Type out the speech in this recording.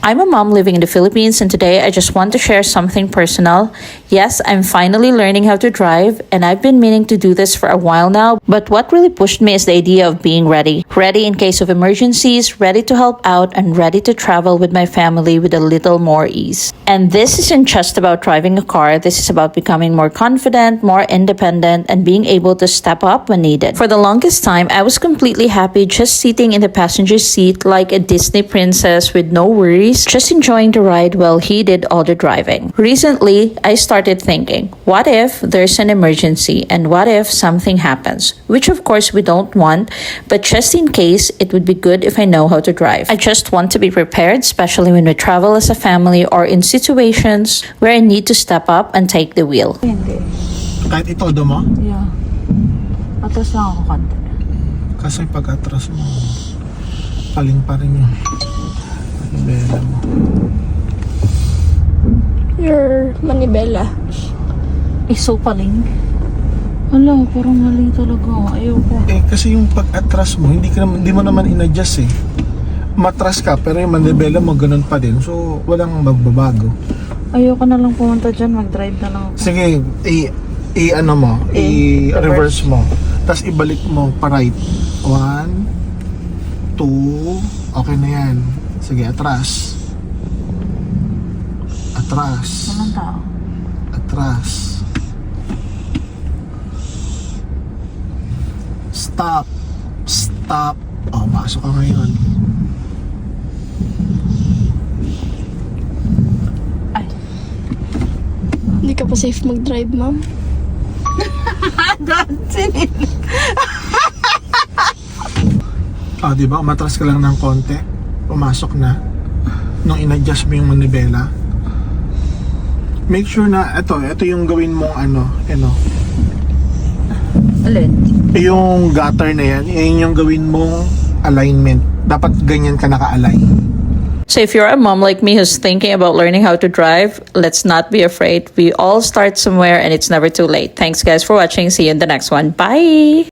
I'm a mom living in the Philippines, and today I just want to share something personal. Yes, I'm finally learning how to drive, and I've been meaning to do this for a while now, but what really pushed me is the idea of being ready. Ready in case of emergencies, ready to help out, and ready to travel with my family with a little more ease. And this isn't just about driving a car, this is about becoming more confident, more independent, and being able to step up when needed. For the longest time, I was completely happy just sitting in the passenger seat like a Disney princess with no worries, just enjoying the ride while he did all the driving. Recently, I started thinking, what if there's an emergency and what if something happens? Which of course we don't want, but just in case, it would be good if I know how to drive. I just want to be prepared, especially when we travel as a family or in situations where I need to step up and take the wheel. Hindi. Kahit itodo mo? Yeah. Atas lang ako konti. Kasi pag atras mo, paling pa rin yung bela mo. Your manibela. Iso paling. Wala, parang mali talaga. Ayoko. Kasi yung pag atras mo, hindi mo naman in-adjust eh. Matras ka, pero yung manibela mo ganun pa din. So, walang magbabago. Ayoko na lang pumunta dyan. Mag-drive na lang ako. Sige, i-reverse mo. Tapos ibalik mo pa right. 1, 2, okay na yan. Sige, atras. Atras. Walang tao. Atras. Stop. Stop. Oh, masok ka ngayon. Ay. Hindi ka pa safe mag-drive, ma'am. Diba? Umatras ka lang ng konti. Pumasok na. Nung in-adjust mo yung manibela. Make sure na ito yung gawin mong Alin? yung gutter na yan, yung gawin mong alignment. Dapat ganyan ka naka-align. So if you're a mom like me who's thinking about learning how to drive, let's not be afraid. We all start somewhere and it's never too late. Thanks guys for watching. See you in the next one. Bye!